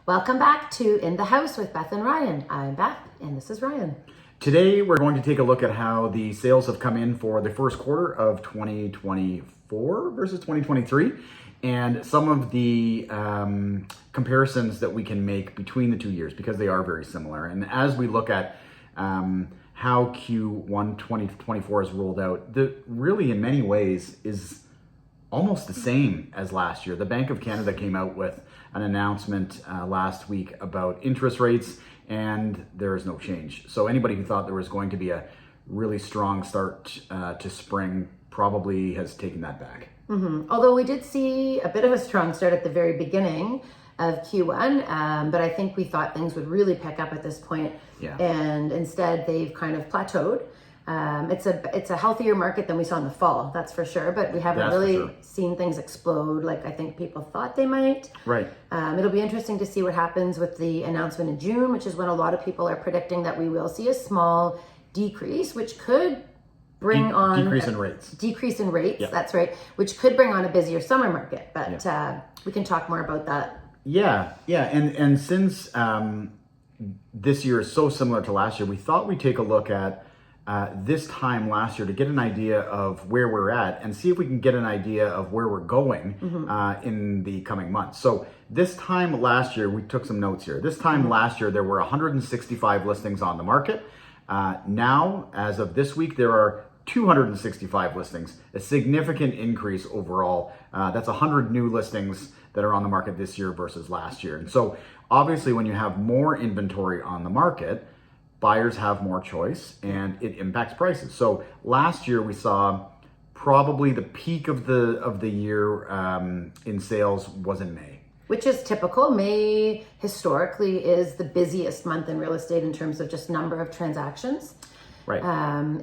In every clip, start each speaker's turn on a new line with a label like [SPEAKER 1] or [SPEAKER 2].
[SPEAKER 1] Welcome back to In the House with Beth and Ryan. I'm Beth and this is Ryan.
[SPEAKER 2] Today we're going to take a look at how the sales have come in for the first quarter of 2024 versus 2023 and some of the comparisons that we can make between the 2 years because they are very similar. And as we look at how Q1 2024 is rolled out, that really in many ways is almost the same as last year. The Bank of Canada came out with an announcement last week about interest rates, and there is no change. So anybody who thought there was going to be a really strong start to spring probably has taken that back.
[SPEAKER 1] Mm-hmm. Although we did see a bit of a strong start at the very beginning of Q1, but I think we thought things would really pick up at this point, and instead they've kind of plateaued. It's a healthier market than we saw in the fall, that's for sure, but we haven't really seen things explode like I think people thought they might.
[SPEAKER 2] Right.
[SPEAKER 1] It'll be interesting to see what happens with the announcement in June, which is when a lot of people are predicting that we will see a small decrease, which could bring on decrease in rates.
[SPEAKER 2] Yeah.
[SPEAKER 1] That's right, which could bring on a busier summer market, but we can talk more about that.
[SPEAKER 2] And since this year is so similar to last year, we thought we'd take a look at this time last year to get an idea of where we're at and see if we can get an idea of where we're going in the coming months. So this time last year, we took some notes here. This time last year, there were 165 listings on the market. Now, as of this week, there are 265 listings, a significant increase overall. That's 100 new listings that are on the market this year versus last year. And so obviously when you have more inventory on the market, buyers have more choice and it impacts prices. So last year we saw probably the peak of the year in sales was in May.
[SPEAKER 1] Which is typical. May historically is the busiest month in real estate in terms of just number of transactions.
[SPEAKER 2] Right.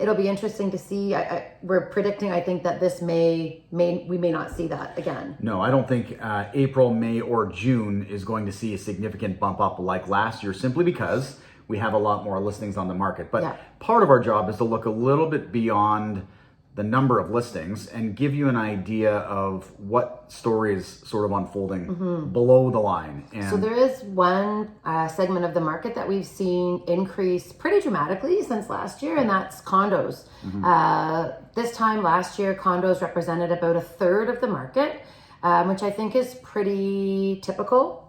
[SPEAKER 1] It'll be interesting to see. We're predicting, I think, that this we may not see that again.
[SPEAKER 2] No, I don't think April, May, or June is going to see a significant bump up like last year simply because we have a lot more listings on the market. But part of our job is to look a little bit beyond the number of listings and give you an idea of what story is sort of unfolding below the line. And so
[SPEAKER 1] there is one segment of the market that we've seen increase pretty dramatically since last year, and that's condos. This time last year, condos represented about a third of the market, which I think is pretty typical.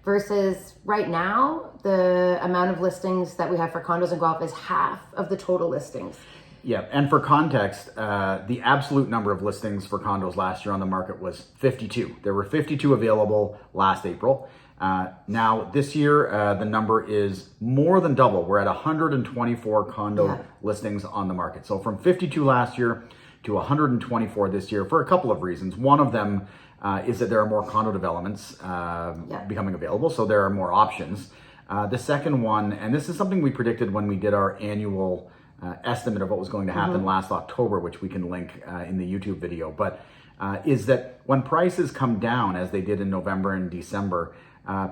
[SPEAKER 1] Versus right now, the amount of listings that we have for condos in Guelph is half of the total listings.
[SPEAKER 2] Yeah, and for context, the absolute number of listings for condos last year on the market was 52. There were 52 available last April. Now, this year, the number is more than double. We're at 124 condo listings on the market. So from 52 last year to 124 this year for a couple of reasons. One of them is that there are more condo developments becoming available, so there are more options. The second one, and this is something we predicted when we did our annual estimate of what was going to happen last October, which we can link in the YouTube video, but is that when prices come down, as they did in November and December,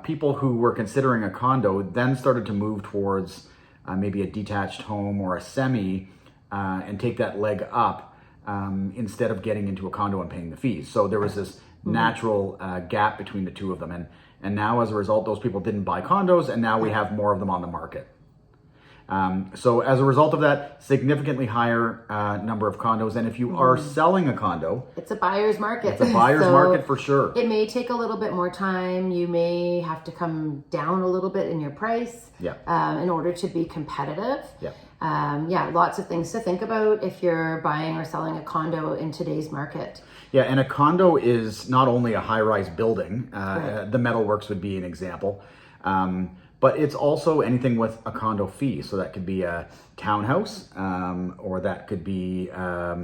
[SPEAKER 2] people who were considering a condo then started to move towards maybe a detached home or a semi and take that leg up instead of getting into a condo and paying the fees. So there was this natural gap between the two of them. And now as a result, those people didn't buy condos, and now we have more of them on the market. So as a result of that, significantly higher number of condos. And if you are selling a condo,
[SPEAKER 1] it's a buyer's market.
[SPEAKER 2] It's a buyer's market for sure.
[SPEAKER 1] It may take a little bit more time. You may have to come down a little bit in your price in order to be competitive. Lots of things to think about if you're buying or selling a condo in today's market.
[SPEAKER 2] Yeah, and a condo is not only a high-rise building. The metalworks would be an example. But it's also anything with a condo fee. So that could be a townhouse, or that could be...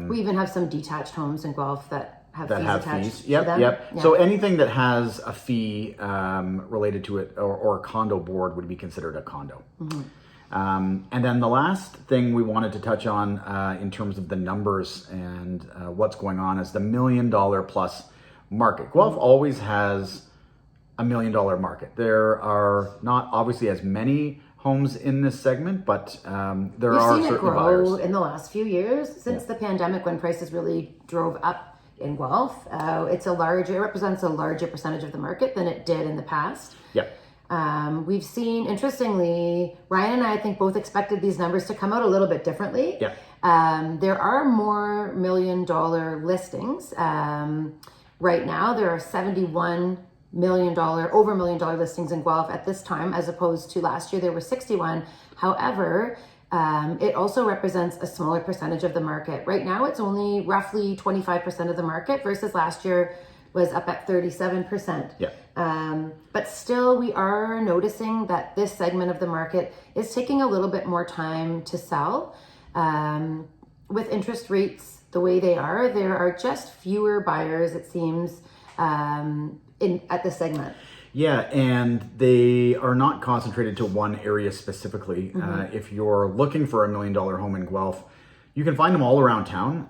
[SPEAKER 1] we even have some detached homes in Guelph that have fees.
[SPEAKER 2] Yep. So anything that has a fee related to it or a condo board would be considered a condo. And then the last thing we wanted to touch on in terms of the numbers and what's going on is the $1 million plus market. Guelph always has $1 million market. There are not obviously as many homes in this segment, but there are certain buyers.
[SPEAKER 1] We've seen it grow in the last few years since the pandemic when prices really drove up in Guelph. It represents a larger percentage of the market than it did in the past.
[SPEAKER 2] Yeah.
[SPEAKER 1] We've seen, interestingly, Ryan and I think both expected these numbers to come out a little bit differently.
[SPEAKER 2] Yeah.
[SPEAKER 1] There are more $1 million listings. Right now, there are 71 over $1 million listings in Guelph at this time, as opposed to last year there were 61. However, it also represents a smaller percentage of the market. Right now, it's only roughly 25% of the market versus last year was up at 37%.
[SPEAKER 2] Yeah.
[SPEAKER 1] But still, we are noticing that this segment of the market is taking a little bit more time to sell. With interest rates the way they are, there are just fewer buyers, it seems, at this segment.
[SPEAKER 2] Yeah, and they are not concentrated to one area specifically. If you're looking for $1 million home in Guelph, you can find them all around town.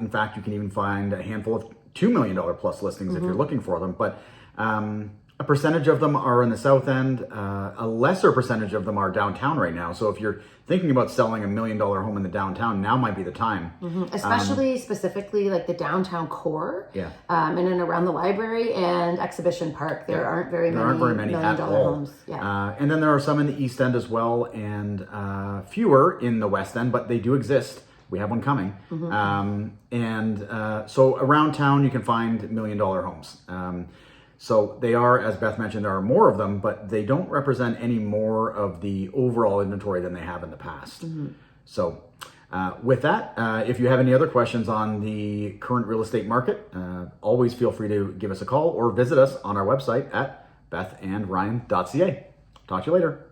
[SPEAKER 2] In fact, you can even find a handful of $2 million plus listings if you're looking for them. But a percentage of them are in the south end. A lesser percentage of them are downtown right now. So if you're thinking about selling $1 million home in the downtown, now might be the time.
[SPEAKER 1] Especially specifically like the downtown core.
[SPEAKER 2] Yeah.
[SPEAKER 1] In and around the library and Exhibition Park. There aren't very many
[SPEAKER 2] $1
[SPEAKER 1] $1
[SPEAKER 2] million
[SPEAKER 1] million
[SPEAKER 2] at all.
[SPEAKER 1] homes. Yeah.
[SPEAKER 2] And then there are some in the east end as well, and fewer in the west end, but they do exist. We have one coming. So around town, you can find $1 million homes. So they are, as Beth mentioned, there are more of them, but they don't represent any more of the overall inventory than they have in the past. So with that, if you have any other questions on the current real estate market, always feel free to give us a call or visit us on our website at bethandryan.ca. Talk to you later.